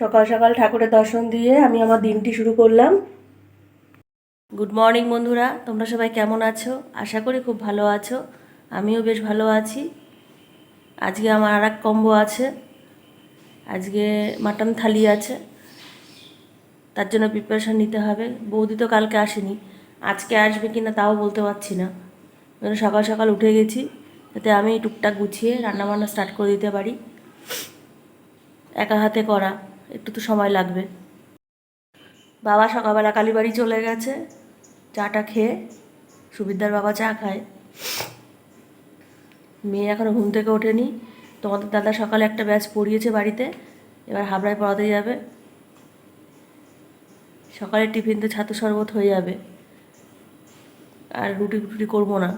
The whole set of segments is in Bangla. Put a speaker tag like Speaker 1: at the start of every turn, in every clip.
Speaker 1: সকাল সকাল ঠাকুরের দর্শন দিয়ে আমি আমার দিনটি শুরু করলাম। গুড মর্নিং বন্ধুরা, তোমরা সবাই কেমন আছো? আশা করি খুব ভালো আছো। আমিও বেশ ভালো আছি। আজকে আমার আর এক কম্বো আছে। আজকে মাটন থালি আছে, তার জন্য প্রিপারেশান নিতে হবে। বৌদি তো কালকে আসেনি, আজকে আসবে কি না তাও বলতে পারছি না। সকাল সকাল উঠে গেছি যাতে আমি টুকটাক গুছিয়ে রান্নাবান্না স্টার্ট করে দিতে পারি। একা হাতে করা, একটু তো সময় লাগবে। বাবা সকালবেলা কালীবাড়ি চলে গেছে, চাটা খেয়ে। সুবিদ্যার বাবা চা খায়। মেয়ে এখনও ঘুম থেকে ওঠেনি। তোমাদের দাদা সকালে একটা ব্যাচ পড়িয়েছে বাড়িতে, এবার হাবড়ায় পড়াতে যাবে। সকালে টিফিন তো ছাতু শরবত হয়ে যাবে, আর রুটি টুটি করবো না।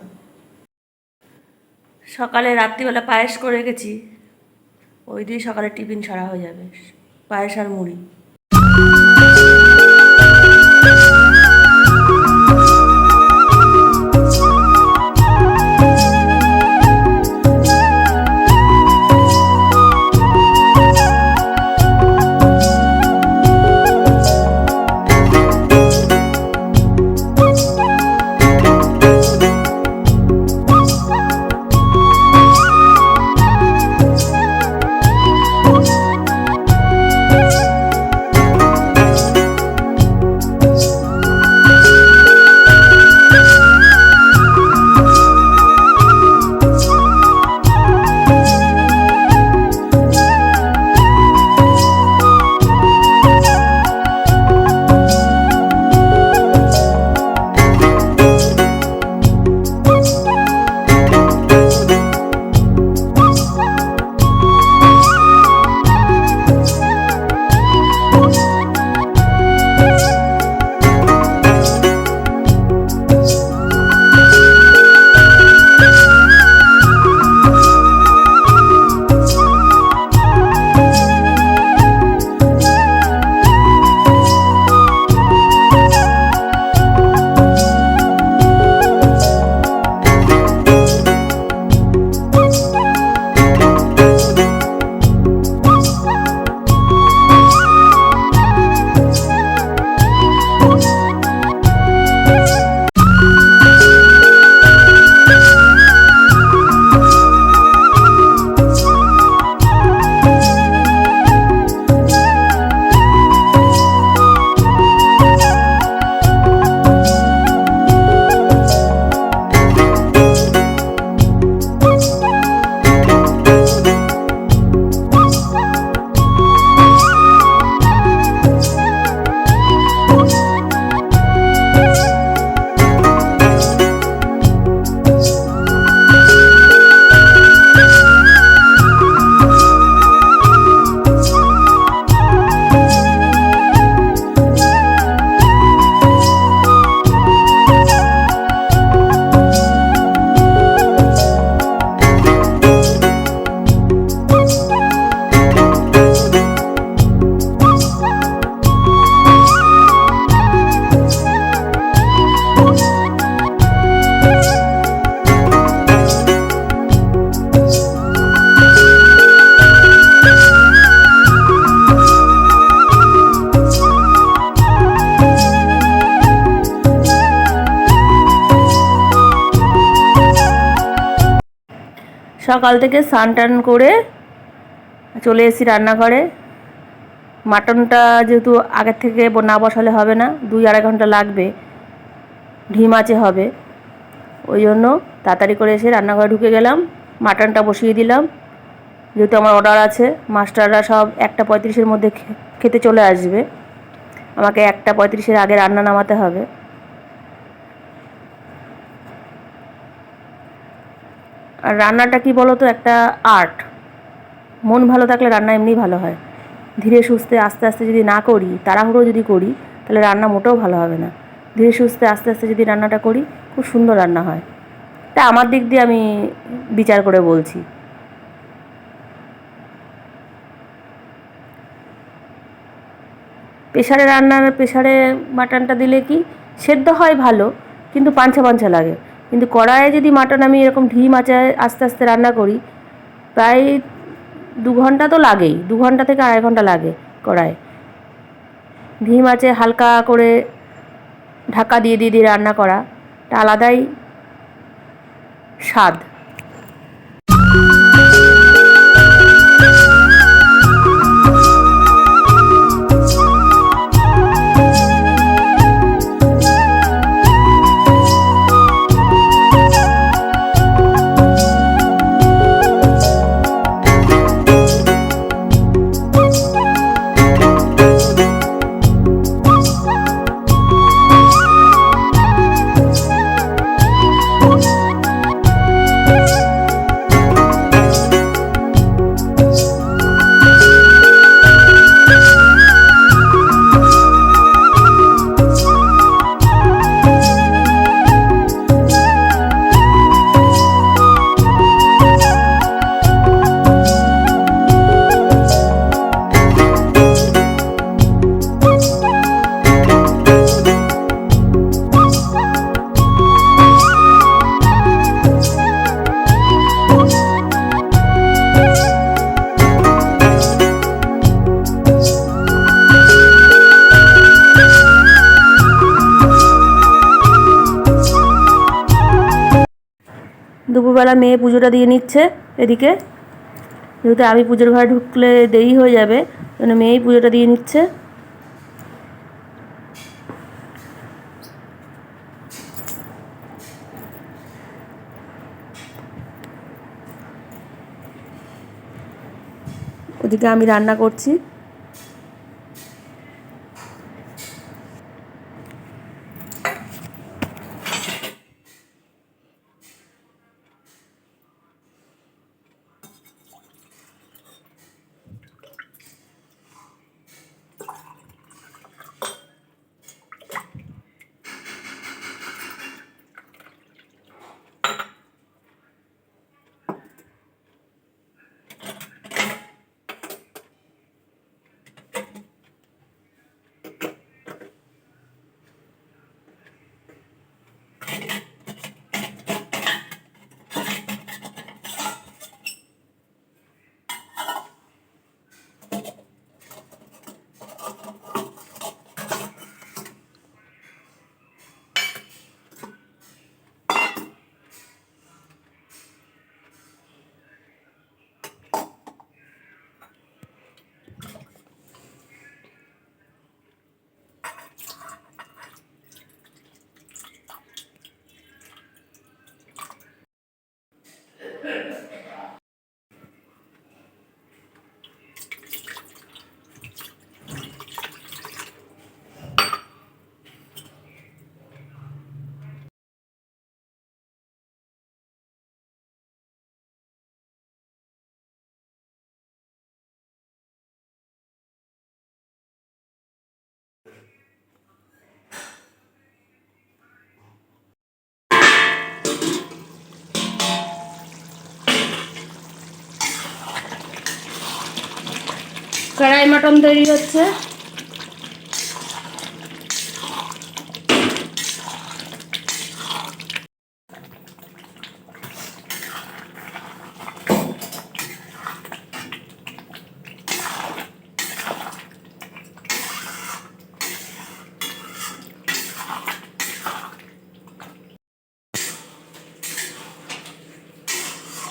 Speaker 1: সকালে রাত্রিবেলা পায়েস করে রেখেছি, ওই দিয়ে সকালে টিফিন সারা হয়ে যাবে। পায়েস আর মুড়ি। সকাল থেকে স্নান টান করে চলে এসেছি রান্নাঘরে। মাটনটা যেহেতু আগের থেকে না বসালে হবে না, 2-2.5 ঘন্টা লাগবে, ঢিম আঁচে হবে। ওই জন্য তাড়াতাড়ি করে এসে রান্নাঘরে ঢুকে গেলাম, মাটনটা বসিয়ে দিলাম। যেহেতু আমার অর্ডার আছে, মাস্টাররা সব 1:35-এর মধ্যে খেতে চলে আসবে, আমাকে 1:35-এর আগে রান্না নামাতে হবে। আর রান্নাটা কি বলো তো, একটা আর্ট। মন ভালো থাকলে রান্না এমনি ভালো হয়। ধীরে সুস্থে আস্তে আস্তে যদি না করি, তাড়াহুড়ো যদি করি, তাহলে রান্না মোটেও ভালো হবে না। ধীরে সুস্থে আস্তে আস্তে যদি রান্নাটা করি, খুব সুন্দর রান্না হয়। তা আমার দিক দিয়ে আমি বিচার করে বলছি। প্রেশারে মাটনটা দিলে কি সেদ্ধ হয় ভালো, কিন্তু পাঞ্ছা পাঞ্ছা লাগে। কিন্তু কড়াইয়ে যদি মাটন আমি এরকম ঢিম আঁচে আস্তে আস্তে রান্না করি, প্রায় 2 ঘন্টা তো লাগেই, 2 ঘন্টা থেকে 2.5 ঘন্টা লাগে। কড়াই ধিম আঁচে হালকা করে ঢাকা দিয়ে দিয়ে দিয়ে রান্না করা একটা আলাদাই স্বাদ। দুপুরবেলা মেয়ে পুজোটা দিয়ে নিচ্ছে এদিকে, যেহেতু আমি পুজোর ঘরে ঢুকলে দেরি হয়ে যাবে, মানে মেয়েই পুজোটা দিয়ে নিচ্ছে। ওদিকে আমি রান্না করছি। কড়াই মাটন তৈরি হচ্ছে।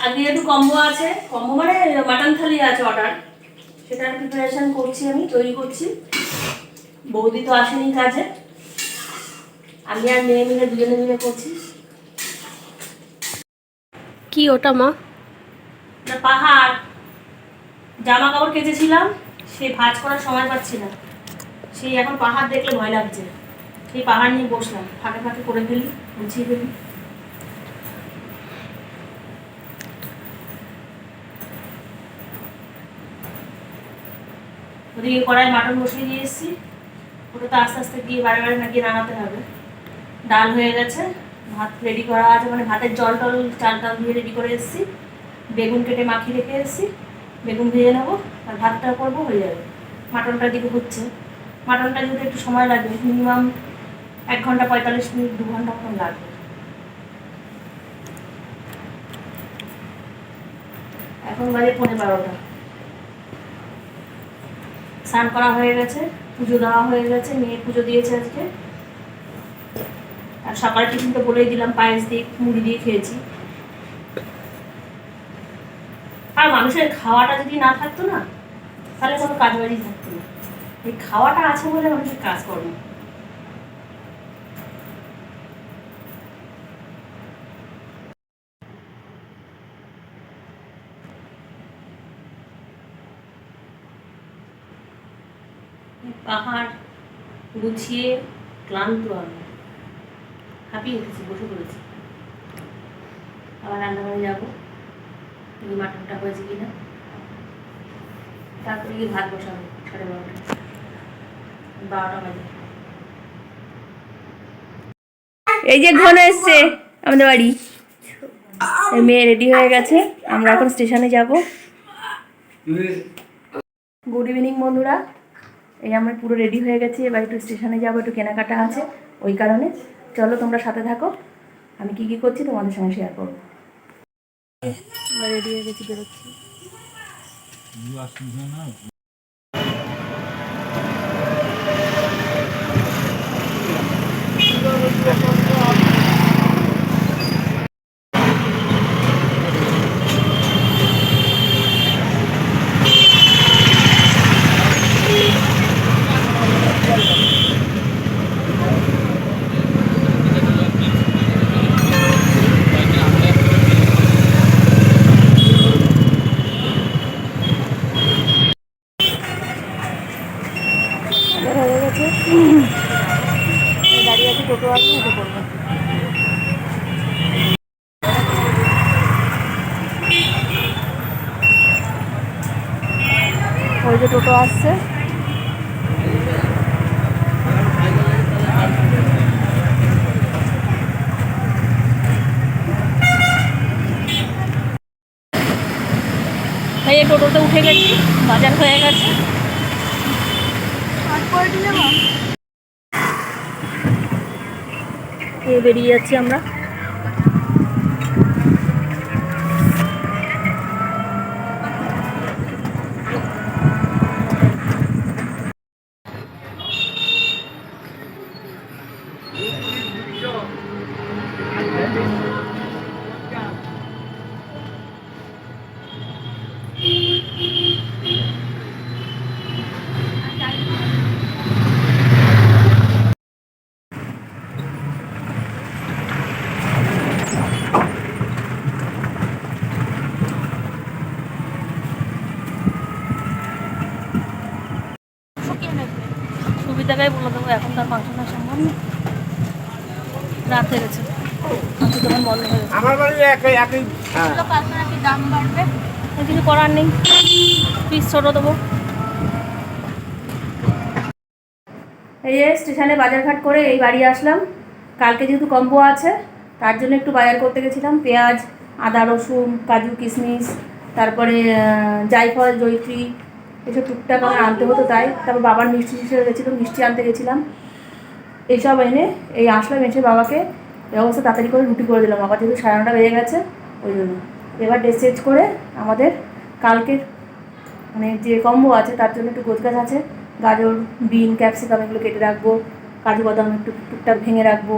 Speaker 1: আজকে একটু কম্বো আছে, কম্বো মানে মাটন থালি আছে অর্ডার, সেটার প্রিপারেশন করছি, আমি তৈরি করছি। বৌদি তো আসেনি কাজে, আমি আর মেয়ে মিলে দুজনে মিলে করছি।
Speaker 2: কি ওটা মা?
Speaker 1: পাহাড়, জামা কাপড় কেচেছিলাম, সেই ভাঁজ করার সময় পাচ্ছি না, সেই এখন পাহাড় দেখলে ভয় লাগছে, সেই পাহাড় নিয়ে বসলাম, ফাঁকে ফাঁকে করে ফেলি, গুছিয়ে ফেলি। ওদিকে কড়াই মাটন বসিয়ে দিয়ে এসেছি, ওটা তো আস্তে আস্তে গিয়ে বারে বারে না গিয়ে নাড়াতে হবে। ডাল হয়ে গেছে, ভাত রেডি করা আছে, মানে ভাতের জল টল চাল টাল দিয়ে রেডি করে এসেছি। বেগুন কেটে মাখিয়ে রেখে এসেছি, বেগুন ভেজে নেবো আর ভাতটা করবো, হয়ে যাবে। মাটনটার দিকে হচ্ছে, মাটনটা যেহেতু একটু সময় লাগবে, মিনিমাম 1 ঘন্টা 45 মিনিট 2 ঘন্টা মতন লাগবে। এখন বাজে 12:15। স্নান করা হয়ে গেছে, পুজো দেওয়া হয়ে গেছে, মেয়ে পুজো দিয়েছে আজকে। আর সকালে টিফিন তো বলেই দিলাম, পায়েস দিয়ে মুড়ি দিয়ে খেয়েছি। আর মানুষের খাওয়াটা যদি না থাকতো না, তাহলে কোনো কাজবাজি থাকতো না। এই খাওয়াটা আছে বলে মানুষের কাজ করবে। পাহাড় গুছিয়ে ক্লান্ত আমি, হাঁপিয়ে উঠেছি, বসে পড়েছি। আবার রান্নাঘরে যাবো, মাটনটা হয়েছে কিনা, তারপরে গিয়ে ভাত বসাবো 12:30, 12টা বাজে। এই যে ঘন এসছে আমাদের বাড়ি, মেয়ে রেডি হয়ে গেছে, আমরা এখন স্টেশনে যাব। গুড ইভিনিং বন্ধুরা, এই আমরা পুরো রেডি হয়ে গেছি, এবার একটু স্টেশনে যাবো, একটু কেনাকাটা আছে, ওই কারণে। চলো তোমরা সাথে থাকো, আমি কি কি করছি তোমাদের সঙ্গে শেয়ার করবো। আমরা রেডি হয়ে গেছি, বেরোচ্ছি। হয়ে গেছে, দাঁড়িয়ে আছি, টোটো আসবে, উঠে পড়বো। ওই যে টোটো আসছে, এই টোটোতে উঠে গেছি, বাজার হয়ে গেছে। বেরিয়ে যাচ্ছি আমরা। সুবিধাটাই বলে দেবো, এখন তার মাংস না সম্ভব না, রাত হয়ে গেছে, মাংস দোকান বন্ধ হয়ে গেছে।
Speaker 3: আমার বাড়ি একই
Speaker 1: দাম বাড়বে, কিছু করার নেই, পিস ছোটো দেবো। এই যে স্টেশনে বাজারঘাট করে এই বাড়ি আসলাম। কালকে যেহেতু কম্বো আছে, তার জন্য একটু বাজার করতে গেছিলাম। পেঁয়াজ, আদা, রসুন, কাজু, কিশমিশ, তারপরে জায়ফল, জয়িত্রী, এসব টুকটাক আমার আনতে হতো, তাই। তারপর বাবার মিষ্টি শেষ হয়ে গেছিলো, মিষ্টি আনতে গেছিলাম। এইসব এনে এই আসলাম, এসে বাবাকে এই অবস্থা তাড়াতাড়ি করে রুটি করে দিলাম। আবার যেহেতু 9:30 বেজে গেছে, ওই জন্য এবার ড্রেস চেঞ্জ করে আমাদের কালকের মানে যে কম্বো আছে তার জন্য একটু গোছগাছ আছে। গাজর, বিন, ক্যাপসিকাম এগুলো কেটে রাখবো, কাজু বাদাম একটু টুকটাক ভেঙে রাখবো,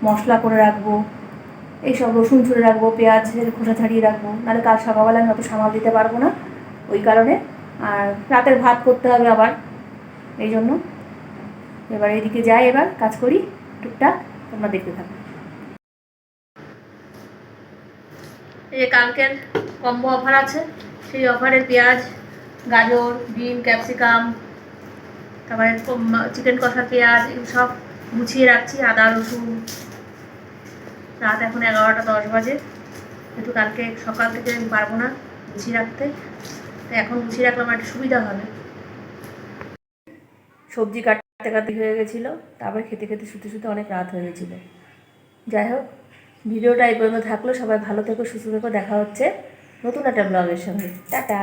Speaker 1: মশলা করে রাখবো, এইসব রসুন ছুঁড়ে রাখবো, পেঁয়াজের খোসা ছাড়িয়ে রাখবো, নাহলে কাল সকালবেলা আমি অত সামাল দিতে পারবো না, ওই কারণে। আর রাতের ভাত করতে হবে আবার, এই জন্য এবার এইদিকে যাই, এবার কাজ করি টুকটাক, তোমরা দেখতে থাকো। এই যে কালকের কম্বো অফার আছে, সেই অফারের পেঁয়াজ, গাজর, বিন, ক্যাপসিকাম, তারপরে চিকেন কষা, পেঁয়াজ, এগুলো সব গুছিয়ে রাখছি, আদা, রসুন। রাত এখন 11:10 বাজে, কিন্তু কালকে সকাল থেকে আমি পারবো না গুছিয়ে রাখতে, তাই এখন গুছিয়ে রাখলে আমার একটু সুবিধা হবে। সবজি কাটতে কাটতে হয়ে গেছিলো, তারপরে খেতে খেতে শুতে শুতে অনেক রাত হয়ে গেছিলো। যাই হোক, ভিডিওটা এই পর্যন্ত থাকলো। সবাই ভালো থেকো, সুস্থ থেকো, দেখা হচ্ছে নতুন একটা ব্লগের সঙ্গে। টাটা।